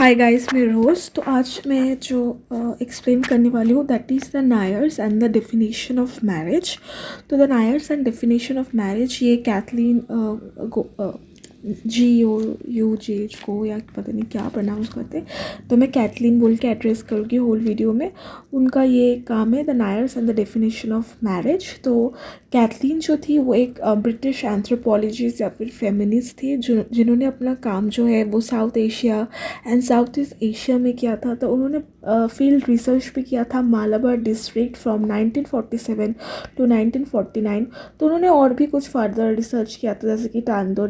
Hi guys, मैं रोज़। तो आज मैं जो एक्सप्लेन करने वाली हूँ that is the Nairs and the definition of marriage. तो the Nairs and definition of marriage ये कैथलीन GOUGH को या पता नहीं क्या प्रोनाउंस करते, तो मैं कैथलीन बोल के एड्रेस करूँगी होल वीडियो में। उनका ये काम है the Nairs and the definition of marriage. तो कैथलीन जो थी वो एक ब्रिटिश एंथ्रोपोलॉजिस्ट या फिर फेमिनिस्ट थी जिन्होंने अपना काम जो है वो south Asia and south east Asia में किया था। तो उन्होंने फील्ड रिसर्च भी किया था मालाबार डिस्ट्रिक्ट फ्रॉम 1947 टू 1949। तो उन्होंने और भी कुछ फर्दर रिसर्च किया था, जैसे कि तंजौर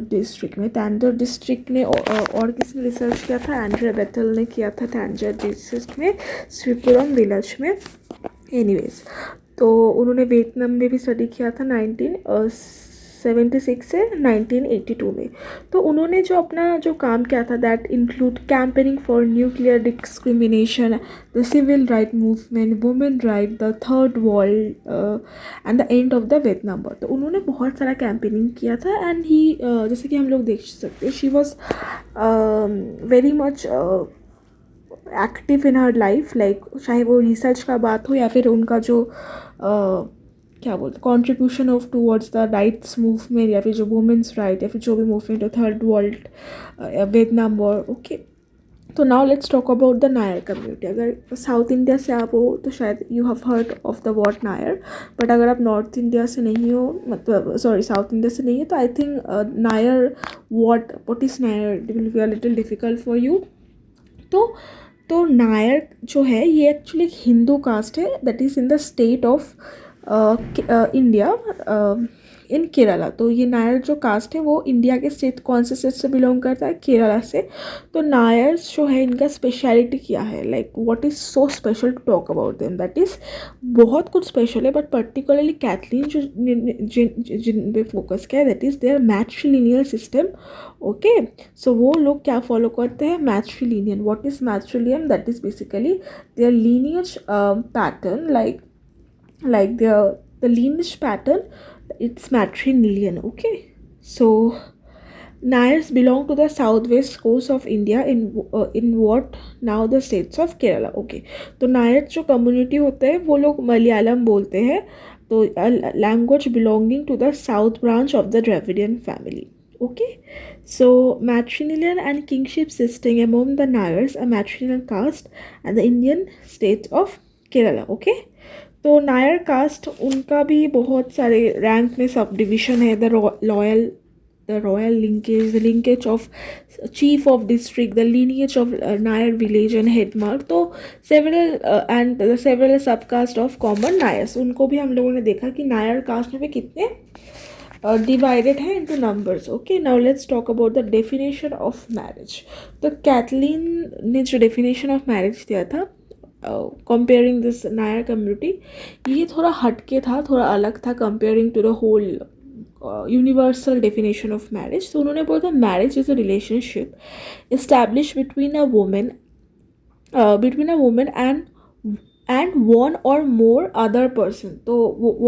डिस्ट्रिक्ट में और किसने रिसर्च किया था, एंड्रिया बेथल ने किया था तंजौर डिस्ट्रिक्ट में श्रीपुरम विलेज में। एनीवेज, तो उन्होंने वियतनाम में भी स्टडी किया था 1976 से 1982 में। तो उन्होंने जो अपना जो काम किया था that include campaigning for nuclear discrimination, the civil right movement, women right, the third world and the end of the Vietnam war. तो उन्होंने बहुत सारा कैंपेनिंग किया था एंड ही जैसे कि हम लोग देख सकते हैं she was very much active in her life, like चाहे वो रिसर्च का बात हो या फिर उनका जो क्या बोलते contribution of towards the rights movement या फिर जो वुमेंस राइट या फिर जो भी मूवमेंट हो, third world, Vietnam war. Okay, तो now let's talk about the Nair community. अगर साउथ इंडिया से आप हो तो शायद you have heard of the word Nair, but अगर आप नॉर्थ इंडिया से नहीं हो, मतलब सॉरी साउथ इंडिया से नहीं है, तो I think Nair what is Nair will be a little difficult for you. तो नायर जो है ये एक्चुअली एक हिंदू कास्ट है that is in the state of India in Kerala. तो ये नायर जो कास्ट है वो इंडिया के स्टेट, कौन से स्टेट से बिलोंग करता है, केरला से। तो नायर्स जो है इनका स्पेशलिटी क्या है, like what is so special to talk about them, that is बहुत कुछ स्पेशल है, बट पर्टिकुलरली कैथलीन जो जिन पे फोकस किया है that is their matrilineal system. Okay, so वो लोग क्या फॉलो करते हैं, matrilineal. What is matrilineal, that is basically their lineage pattern, like the lineage pattern, it's matrilineal. Okay, so Nayars belong to the southwest coast of India in what now the states of Kerala. Okay, तो नायर जो community होते हैं वो लोग मलयालम बोलते हैं, तो language belonging to the south branch of the Dravidian family. Okay, so matrilineal and kingship system among the Nayars, a matrilineal caste and the Indian state of Kerala. Okay, तो नायर कास्ट उनका भी बहुत सारे रैंक में subdivision है, the royal linkage of chief of district, the lineage of Nair village and head mark. तो several सब cast of common नायर्स, उनको भी हम लोगों ने देखा कि नायर कास्ट में भी कितने डिवाइडेड है into numbers. Okay, now let's talk about the definition of marriage. तो कैथलीन ने जो डेफिनेशन ऑफ मैरिज दिया था कंपेयरिंग दिस नायर कम्युनिटी, ये थोड़ा हटके था, थोड़ा अलग था comparing to the whole universal definition of marriage. तो उन्होंने बोला था marriage is a relationship establish between a women and one or more other person. So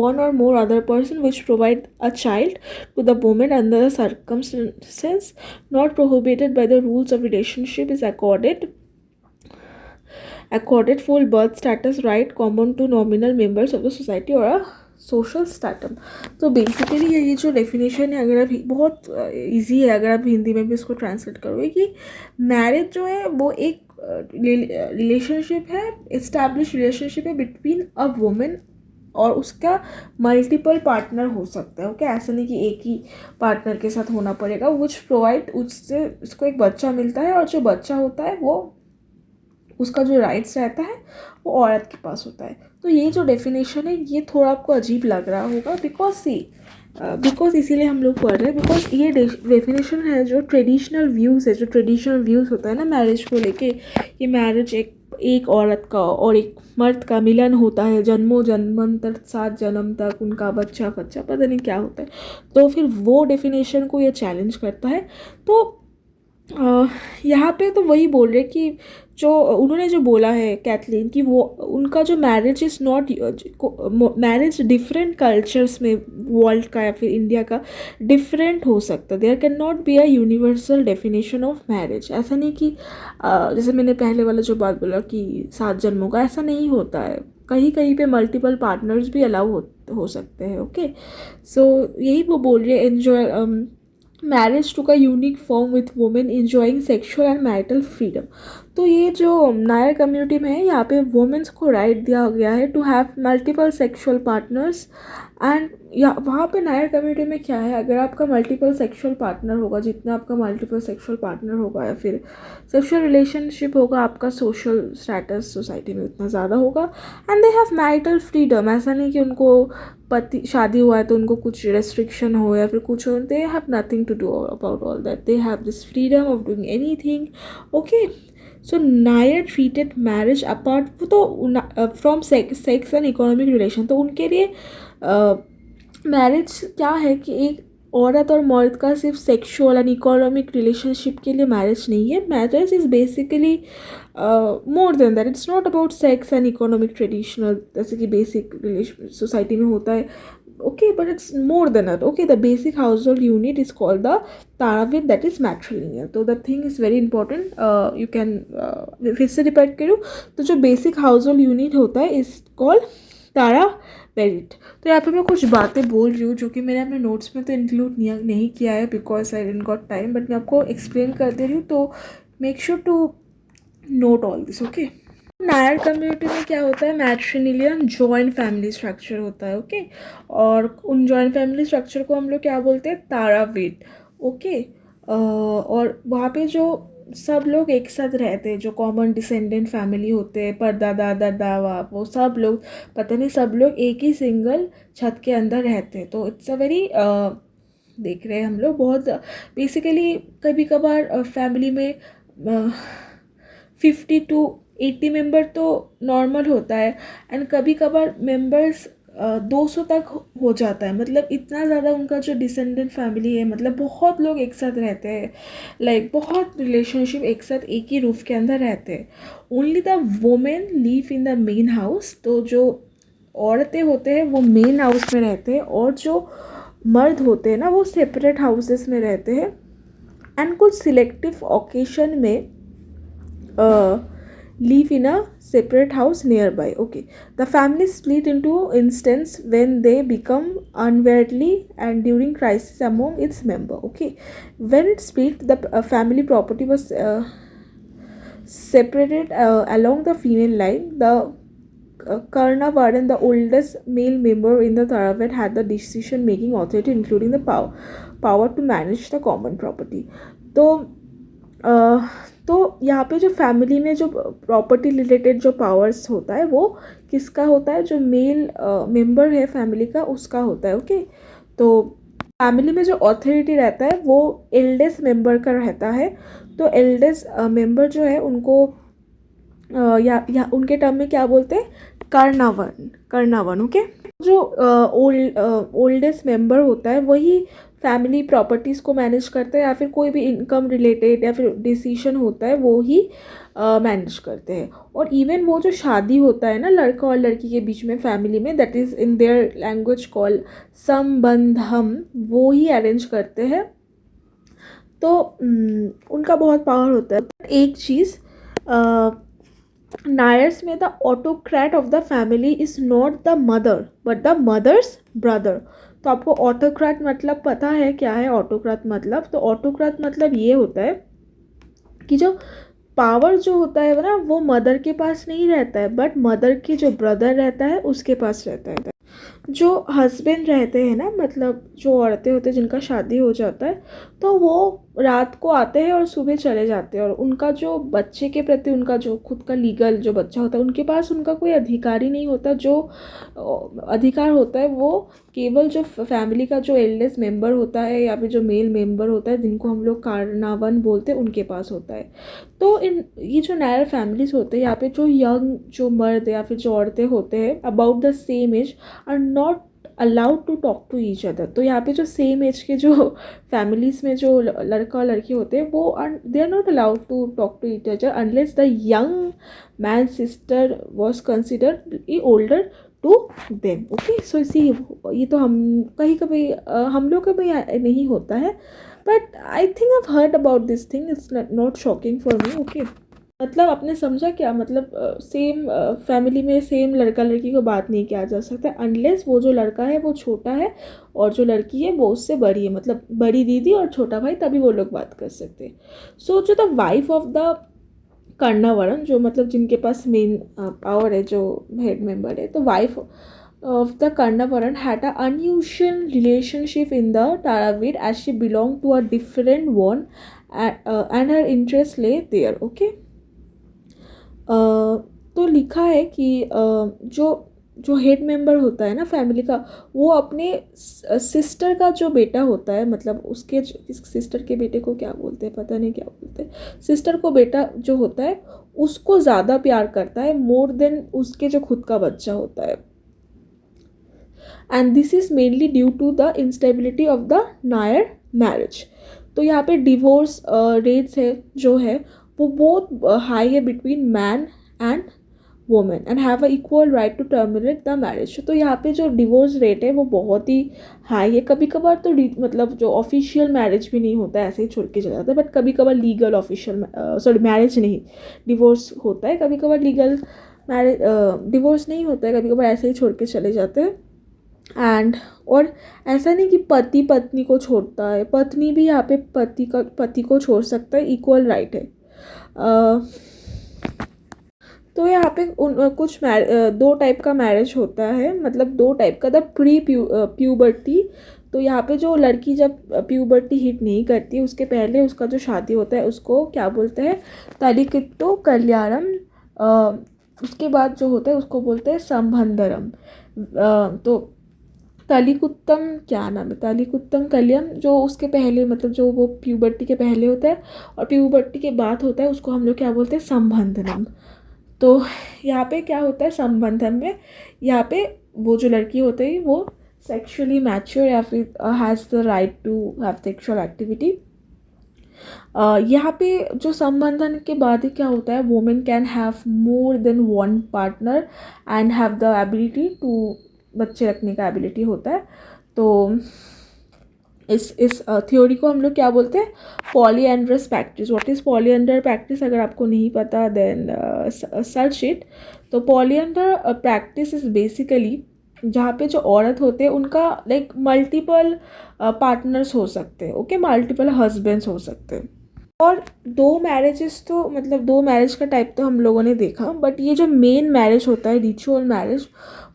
one or more other person which provide a child to the woman under the circumstances not prohibited by the rules of relationship is accorded full birth status right common to nominal members of the society or a social stratum. तो basically ये जो definition है, अगर आप बहुत easy है अगर आप हिंदी में भी इसको ट्रांसलेट करोगे, कि मैरिज जो है वो एक रिलेशनशिप है, इस्टेब्लिश रिलेशनशिप है बिटवीन अ वुमेन और उसका मल्टीपल पार्टनर हो सकता है. ओके, ऐसा नहीं कि एक ही पार्टनर के साथ होना पड़ेगा. विच प्रोवाइड, उससे उसको एक बच्चा मिलता है और जो बच्चा होता है वो उसका जो राइट्स रहता है वो औरत के पास होता है. तो ये जो डेफिनेशन है ये थोड़ा आपको अजीब लग रहा होगा बिकॉज इसीलिए हम लोग पढ़ रहे हैं, बिकॉज ये डेफिनेशन है जो ट्रेडिशनल व्यूज़ होता है ना मैरिज को लेके, कि मैरिज एक औरत का और एक मर्द का मिलन होता है, जन्मों जन्मांतर 7 जन्म तक उनका बच्चा पता नहीं क्या होता है. तो फिर वो डेफिनेशन को ये चैलेंज करता है. तो यहाँ पे तो वही बोल रहे कि जो उन्होंने जो बोला है कैथलीन कि वो उनका जो marriage is not, marriage different cultures में वर्ल्ड का या फिर इंडिया का डिफरेंट हो सकता है। There can not be a universal definition of marriage. ऐसा नहीं कि जैसे मैंने पहले वाला जो बात बोला कि 7 जन्मों का, ऐसा नहीं होता है। कहीं कहीं पे मल्टीपल पार्टनर्स भी अलाउ हो सकते हैं। ओके, सो यही वो बोल रही है, एन्जॉय मैरिज टू का unique form with women enjoying sexual and marital freedom. तो ये जो नायर कम्युनिटी में है, यहाँ पे वुमेन्स को राइट दिया गया है to have multiple sexual partners. And या वहाँ पे नायर कम्युनिटी में क्या है, अगर आपका मल्टीपल सेक्शुअल पार्टनर होगा, जितना आपका मल्टीपल सेक्शुअल पार्टनर होगा या फिर सेक्शुअल रिलेशनशिप होगा, आपका सोशल स्टेटस सोसाइटी में उतना ज़्यादा होगा। And they have marital freedom. ऐसा नहीं कि उनको पति शादी हुआ है तो उनको कुछ रेस्ट्रिक्शन हो या फिर कुछ हो। They have nothing to do about all that. They have this freedom of doing anything. Okay, so Nair treated marriage apart, वो तो from sex and economic relation. तो उनके लिए मैरिज क्या है कि एक औरत और मर्द का सिर्फ सेक्सुअल एंड इकोनॉमिक रिलेशनशिप के लिए मैरिज नहीं है। Marriage is basically more than that. It's not about sex and economic traditional, जैसे कि बेसिक रिलेशन सोसाइटी में होता है। Okay, but it's more than that. Okay, the basic household unit is called the Tharavad, that is matrilineal. तो the thing is very important. You can फिर से repeat करूँ तो जो बेसिक हाउस होल्ड यूनिट होता है इज कॉल्ड तारा वेरिट। तो यहाँ पे मैं कुछ बातें बोल रही हूँ जो कि मैंने अपने नोट्स में तो इंक्लूड नहीं किया है because I didn't got time, but मैं आपको एक्सप्लेन कर दे रही हूँ। तो make sure to note all this. Okay, Nair community में क्या होता है, मैट्रिलिनियल जॉइंट फैमिली स्ट्रक्चर होता है। ओके, और उन जॉइंट फैमिली स्ट्रक्चर को हम लोग क्या बोलते हैं, ताराविद। ओके, और वहाँ पे जो सब लोग एक साथ रहते हैं, जो कॉमन डिसेंडेंट फैमिली होते हैं, परदादा दादा वो सब लोग, पता नहीं, सब लोग एक ही सिंगल छत के अंदर रहते हैं। तो इट्स अ वेरी देख रहे हैं हम लोग बहुत बेसिकली कभी कभार फैमिली में 50 to 80 मेंबर तो नॉर्मल होता है। एंड कभी कभार मेंबर्स 200 तक हो जाता है। मतलब इतना ज़्यादा उनका जो डिसेंडेंट फैमिली है, मतलब बहुत लोग एक साथ रहते हैं, लाइक बहुत रिलेशनशिप एक साथ एक ही रूफ के अंदर रहते हैं। Only the women leave in the main house. तो जो औरतें होते हैं वो मेन हाउस में रहते हैं, और जो मर्द होते हैं ना वो सेपरेट हाउसेस में रहते हैं। एंड कुछ सिलेक्टिव ओकेशन में live in a separate house nearby. Okay, the family split into instance when they become unwieldy and during crisis among its member. Okay, when it split, the family property was separated along the female line. The Karnavardan, the oldest male member in the Taravat, had the decision making authority, including the power to manage the common property. तो तो यहाँ पे जो family में जो property related जो powers होता है वो किसका होता है, जो मेल मेंबर है फैमिली का उसका होता है। ओके, तो फैमिली में जो अथॉरिटी रहता है वो एल्डेस्ट मेंबर का रहता है। तो एल्डेस्ट मेंबर जो है उनको या उनके टर्म में क्या बोलते हैं, कर्णावन। ओके, जो ओल्डेस्ट मेंबर होता है वही फैमिली प्रॉपर्टीज़ को मैनेज करता है, या फिर कोई भी इनकम रिलेटेड या फिर डिसीजन होता है वो ही मैनेज करते हैं। और इवन वो जो शादी होता है ना लड़का और लड़की के बीच में फैमिली में, that is in their language call Sambandam, वो ही अरेंज करते हैं। तो उनका बहुत पावर होता है। एक चीज़, नायर्स में the autocrat of the family is not the mother but the mother's brother. तो आपको ऑटोक्रेट मतलब पता है क्या है ऑटोक्रेट मतलब? तो ऑटोक्रेट मतलब ये होता है कि जो पावर जो होता है ना वो मदर के पास नहीं रहता है, बट मदर के जो ब्रदर रहता है उसके पास रहता है। जो हस्बैंड रहते हैं ना, मतलब जो औरतें होते हैं जिनका शादी हो जाता है, तो वो रात को आते हैं और सुबह चले जाते हैं, और उनका जो बच्चे के प्रति उनका जो खुद का लीगल जो बच्चा होता है उनके पास उनका कोई अधिकार ही नहीं होता। जो अधिकार होता है वो केवल जो फैमिली का जो एल्डेस्ट मेंबर होता है या फिर जो मेल मेंबर होता है, जिनको हम लोग कारनावन बोलते हैं, उनके पास होता है। तो ये जो नायर फैमिलीज होते हैं, यहाँ पे जो यंग जो मर्द या फिर जो औरतें होते हैं about the same age are not allowed to talk to each other. तो यहाँ पे जो सेम एज के जो फैमिलीज में जो लड़का और लड़की होते हैं वो they are not allowed to talk to each other unless the young man sister was considered older to them. Okay, so इसी ये तो हम कहीं कभी हम लोग का भी नहीं होता है, but I think I heard about this thing, it's not shocking for me. Okay, मतलब आपने समझा क्या, मतलब सेम फैमिली में सेम लड़का लड़की को बात नहीं किया जा सकता अनलेस वो जो लड़का है वो छोटा है और जो लड़की है वो उससे बड़ी है, मतलब बड़ी दीदी और छोटा भाई, तभी वो लोग बात कर सकते हैं। सो जो द वाइफ ऑफ द कर्णावरण, जो मतलब जिनके पास मेन पावर है, जो हेड मेंबर है, तो wife of the Karnavaran had an unusual relationship in the Taravid as she belonged to a different one and her interest lay there. Okay. तो लिखा है कि जो जो हेड मेंबर होता है ना फैमिली का, वो अपने सिस्टर का जो बेटा होता है, मतलब उसके सिस्टर के बेटे को क्या बोलते हैं पता नहीं क्या बोलते हैं, सिस्टर को बेटा जो होता है उसको ज़्यादा प्यार करता है मोर देन उसके जो खुद का बच्चा होता है। And this is mainly due to the instability of the Nair marriage. तो यहाँ पे डिवोर्स रेट्स है जो है वो बहुत हाई है between man and women and have a equal right to terminate the marriage. तो यहाँ पे जो डिवोर्स रेट है वो बहुत ही हाई है। कभी कभार तो मतलब जो ऑफिशियल मैरिज भी नहीं होता है, ऐसे ही छोड़ के चला जाता है, बट कभी कभार लीगल ऑफिशियल सॉरी मैरिज नहीं डिवोर्स होता है, कभी कभार लीगल मैरिज डिवोर्स नहीं होता है, कभी कभार ऐसे ही छोड़ के चले जाते हैं। एंड और ऐसा नहीं कि पति पत्नी को छोड़ता है, पत्नी भी यहाँ पे पति को छोड़ सकता है, इक्वल राइट है। तो यहाँ पे कुछ दो टाइप का मैरिज होता है, मतलब दो टाइप का, द प्री प्यूबर्टी। तो यहाँ पे जो लड़की जब प्यूबर्टी हिट नहीं करती उसके पहले उसका जो शादी होता है उसको क्या बोलते हैं, तलिकित्तो कल्याणम। उसके बाद जो होता है उसको बोलते हैं संबंधरम। तो तालिकुत्तम क्या नाम है, तालिकुत्तम कल्याण जो उसके पहले, मतलब जो वो प्यूबर्टी के पहले होता है और प्यूबर्टी के बाद होता है उसको हम लोग क्या बोलते हैं, संबंधनम। तो यहाँ पे क्या होता है संबंधन में, यहाँ पे वो जो लड़की होती है वो सेक्सुअली मैच्योर या फिर has the right to have sexual activity. यहाँ पे जो संबंधन के बाद ही क्या होता है, women can have more than one partner and have the ability to, बच्चे रखने का एबिलिटी होता है। तो इस थ्योरी को हम लोग क्या बोलते हैं, polyandrous practice. What is polyandry practice, अगर आपको नहीं पता देन सर्च इट। तो पॉलीएंडर प्रैक्टिस इज़ बेसिकली जहाँ पे जो औरत होते हैं उनका लाइक मल्टीपल पार्टनर्स हो सकते हैं, ओके, मल्टीपल हस्बैंड्स हो सकते हैं। और दो मैरिजेस तो मतलब दो मैरिज का टाइप तो हम लोगों ने देखा, बट ये जो मेन मैरिज होता है रिचुअल मैरिज,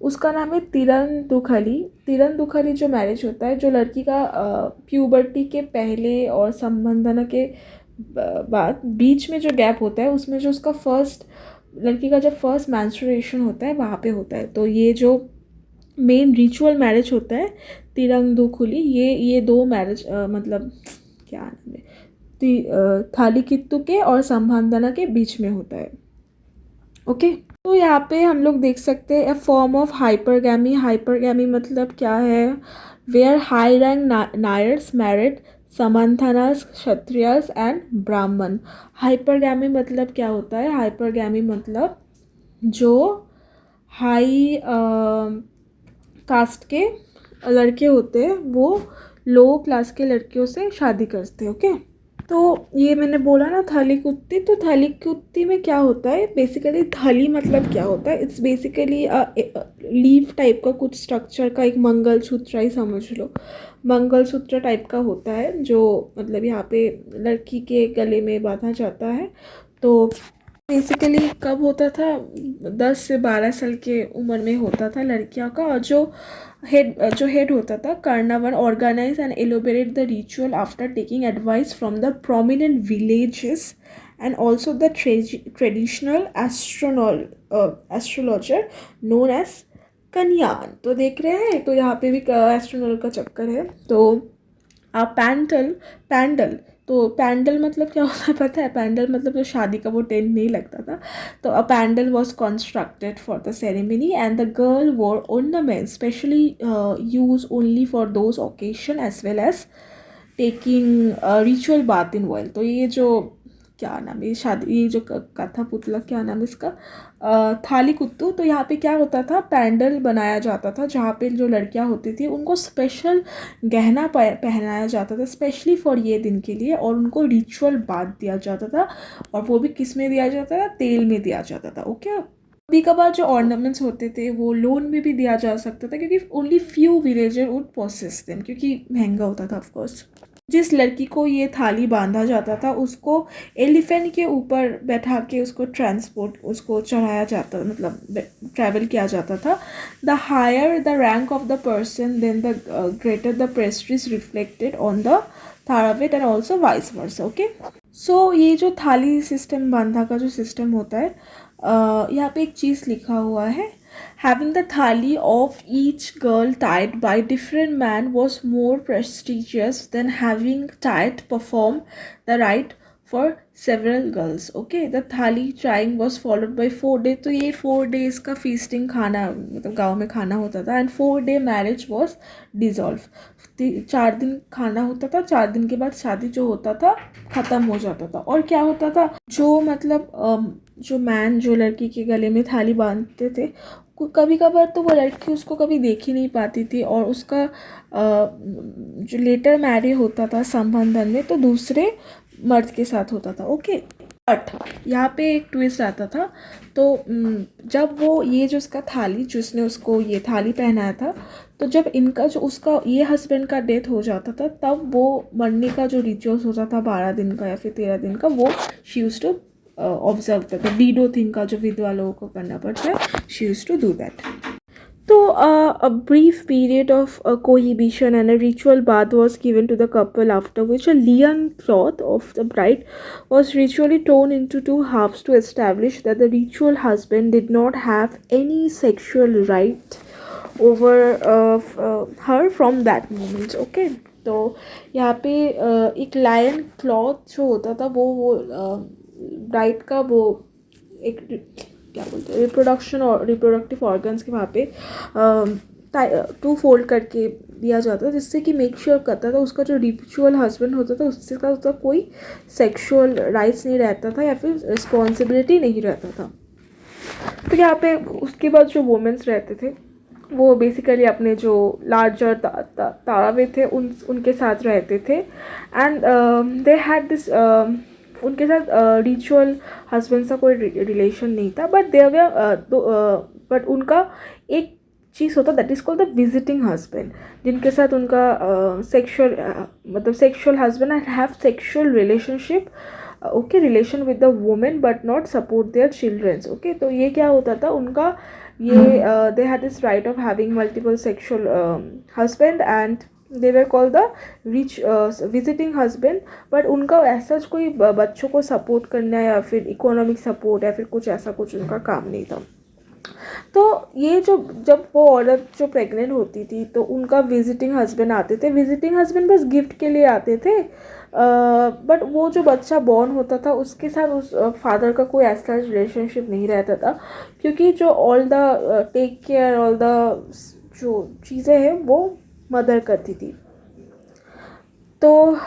उसका नाम है तिरंदुखली। तिरंदुखली जो मैरिज होता है, जो लड़की का प्यूबर्टी के पहले और संबंधन के बाद बीच में जो गैप होता है उसमें जो उसका फर्स्ट, लड़की का जब फर्स्ट मैंस्ट्रुएशन होता है वहाँ पे होता है। तो ये जो मेन रिचुअल मैरिज होता है तिरंदुखली, ये दो मैरिज मतलब क्या नाम है, थालिकित्तु के और संबंधना के बीच में होता है। ओके, तो यहाँ पे हम लोग देख सकते हैं a form of hypergamy. Hypergamy मतलब क्या है, where high rank Nairs married Samantans Kshatriyas and Brahman. Hypergamy मतलब क्या होता है, हाइपरगैमी मतलब जो हाई कास्ट के लड़के होते हैं वो लो क्लास के लड़कियों से शादी करते हैं। ओके, तो ये मैंने बोला ना थालीकुत्ती, तो थालीकुत्ती में क्या होता है बेसिकली, थाली मतलब क्या होता है, इट्स बेसिकली लीफ टाइप का कुछ स्ट्रक्चर का एक मंगलसूत्र ही समझ लो, मंगलसूत्र टाइप का होता है जो मतलब यहाँ पे लड़की के गले में बांधा जाता है। तो बेसिकली कब होता था, 10 से 12 साल के उम्र में होता था लड़कियों का। और जो हेड होता था Karanavar organise and elaborate the ritual after taking advice from the prominent villages and also the traditional astrologer known as Kaniyan. तो देख रहे हैं, तो यहाँ पे भी एस्ट्रोनॉल का चक्कर है। तो पैंडल तो पैंडल मतलब क्या होता है पता है? पैंडल मतलब जो शादी का वो टेंट नहीं लगता था, तो a pandal was constructed for the ceremony and the girl wore ornaments specially use only for those occasion as well as taking ritual bath in oil. तो ये जो क्या नाम है, ये शादी, ये जो कथा पुतला, क्या नाम है इसका, थाली कुत्तू। तो यहाँ पे क्या होता था, पैंडल बनाया जाता था जहाँ पे जो लड़कियाँ होती थी उनको स्पेशल गहना पहनाया जाता था स्पेशली फॉर ये दिन के लिए, और उनको रिचुअल बाथ दिया जाता था, और वो भी किस में दिया जाता था, तेल में दिया जाता था। ओके, कभी कभार जो ऑर्नामेंट्स होते थे वो लोन में भी दिया जा सकता था, क्योंकि only few villager would possess them, क्योंकि महंगा होता था ऑफकोर्स। जिस लड़की को ये थाली बांधा जाता था उसको एलिफेंट के ऊपर बैठा के उसको ट्रांसपोर्ट, उसको चढ़ाया जाता, मतलब ट्रैवल किया जाता था। The higher the rank of the person then the greater the prestige reflected on the Tharavad and also vice versa. Okay, so ये जो थाली सिस्टम, बांधा का जो सिस्टम होता है, यहाँ पे एक चीज़ लिखा हुआ है, having the thali of each girl tied by different man was more prestigious than having tied perform the rite for several girls. Okay, the thali tying was followed by 4 days. तो ये 4 days का feasting खाना, मतलब गाँव में खाना होता था, and 4 day marriage was dissolved. 4 दिन खाना होता था, 4 दिन के बाद शादी जो होता था ख़त्म हो जाता था। और क्या होता था, जो मतलब जो मैन जो लड़की के गले में थाली बांधते थे, कभी कभार तो वो लड़की उसको कभी देख ही नहीं पाती थी, और उसका जो लेटर मैरी होता था संबंधन में, तो दूसरे मर्द के साथ होता था। ओके, बट यहाँ पे एक ट्विस्ट आता था। तो जब वो ये जो उसका थाली, जिसने उसको ये थाली पहनाया था, तो जब इनका जो उसका ये हस्बैंड का डेथ हो जाता था, तब वो मरने का जो रिचुअल्स होता था 12 दिन का या फिर 13 दिन का, वो शी यूज्ड टू ऑब्जर्व करता, विडो थिंग का जो विधवा लोगों को करना पड़ता है, she used to do that. So, a brief period of cohabitation and a ritual bath was given to the couple, after which a lion cloth of the bride was ritually torn into two halves to establish that the ritual husband did not have any sexual right over her from that moment. Okay, तो यहाँ पे एक lion cloth जो होता था वो bride का वो एक क्या बोलते हैं, रिप्रोडक्शन और रिप्रोडक्टिव ऑर्गन्स के वहाँ पे 2 फोल्ड करके दिया जाता था, जिससे कि मेक श्योर करता था उसका जो रिचुअल हस्बैंड होता था उससे का उसका कोई सेक्सुअल राइट्स नहीं रहता था या फिर रिस्पॉन्सिबिलिटी नहीं रहता था। तो यहाँ पे उसके बाद जो वुमेन्स रहते थे वो बेसिकली अपने जो लार्जर तारावे थे उनके साथ रहते थे, एंड दे हैड दिस, उनके साथ रिचुअल हस्बैंड का कोई रिलेशन नहीं था, बट बट उनका एक चीज़ होता that is called the visiting husband, जिनके साथ उनका सेक्शुअल मतलब sexual husband and have sexual relationship, okay, relation with the women but not support their childrens. ओके, तो ये क्या होता था उनका, ये they had this right of having multiple sexual husband and they were called the rich visiting husband, but उनका ऐसा कोई बच्चों को सपोर्ट करना या फिर इकोनॉमिक सपोर्ट या फिर कुछ ऐसा कुछ उनका काम नहीं था। तो ये जो जब वो औरत जो प्रेग्नेंट होती थी तो उनका विजिटिंग हस्बैंड आते थे, विजिटिंग हस्बैंड बस गिफ्ट के लिए आते थे, बट वो जो बच्चा बॉर्न होता था उसके साथ उस फादर का कोई ऐसा रिलेशनशिप नहीं रहता था, क्योंकि जो all the take care, all the जो चीज़ें हैं वो मदर करती थी। तो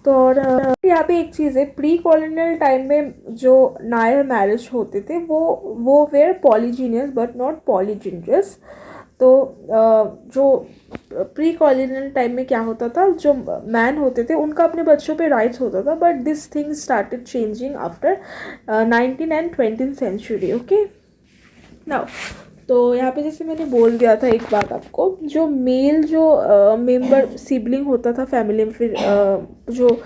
और यहाँ पे एक चीज़ है, प्री कॉलोनियल टाइम में जो नायर मैरिज होते थे वो वेर पॉलीजीनियस बट नॉट पॉलीजिनियस। तो जो प्री कॉलोनियल टाइम में क्या होता था, जो मैन होते थे उनका अपने बच्चों पे राइट्स होता था, but this thing started changing after 19th and 20th century. Okay, now तो यहाँ पे जैसे मैंने बोल दिया था एक बात आपको, जो मेल जो मेंबर सिबलिंग होता था फैमिली में, फिर जो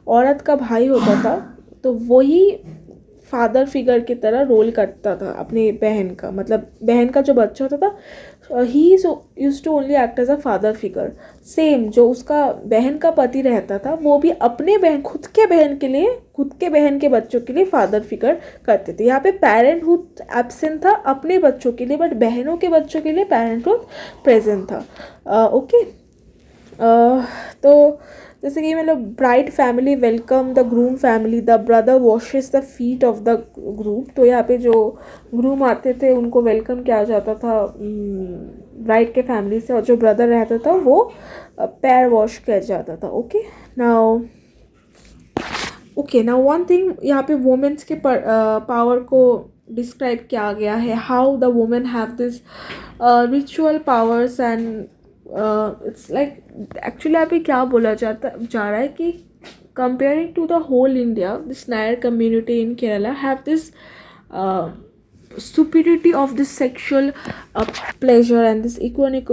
औरत का भाई होता था, तो वही फादर फिगर की तरह रोल करता था अपने बहन का, मतलब बहन का जो बच्चा होता था he use to only act as a father figure. Same जो उसका बहन का पति रहता था वो भी अपने बहन, खुद के बहन के लिए, खुद के बहन के बच्चों के लिए फादर फिगर करते थे। यहाँ पे पेरेंटहुड एब्सेंट था अपने बच्चों के लिए, बट बहनों के बच्चों के लिए पेरेंटहुड प्रेजेंट था। ओके, तो जैसे कि मतलब bride family welcome the groom family, the brother washes the feet of the groom. तो यहाँ पे जो ग्रूम आते थे उनको वेलकम किया जाता था ब्राइड के फैमिली से, और जो ब्रदर रहता था वो पैर वॉश किया जाता था। नाउ वन थिंग, यहाँ पे वुमेन्स के पावर को डिस्क्राइब किया गया है, how the women have this ritual powers and it's like, actually यहाँ पे क्या बोला जा रहा है कि comparing to the whole India, this Nair community in Kerala have this superiority of this sexual pleasure and this economic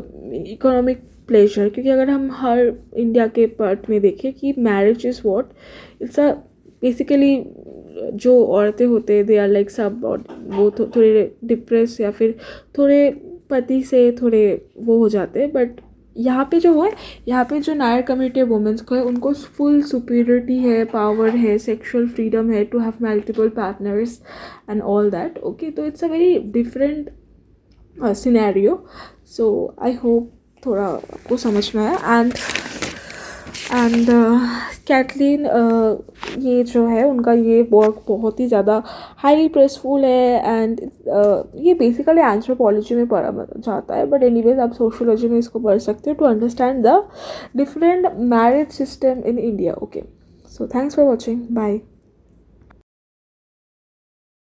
pleasure। क्योंकि अगर हम हर इंडिया के पार्ट में देखें कि marriage is what, it's a basically जो औरतें होते हैं दे आर लाइक सब, और वो थोड़े डिप्रेस या फिर थोड़े पति से थोड़े वो हो जाते हैं। बट यहाँ पे जो है, यहाँ पे जो नायर कम्युनिटी वुमेन्स को है उनको फुल सुपीरियरिटी है, पावर है, सेक्सुअल फ्रीडम है to have multiple partners and all that. Okay, तो it's a very different scenario. So I hope थोड़ा आपको समझ में आया। एंड कैटलीन ये जो है उनका ये वर्क बहुत ही ज़्यादा हाईली प्रेसफुल है, एंड ये बेसिकली एंथ्रोपोलॉजी में पढ़ा जाता है, बट एनीवेज आप सोशियोलॉजी में इसको पढ़ सकते हो to understand the different marriage system in India. Okay, so thanks for watching, bye.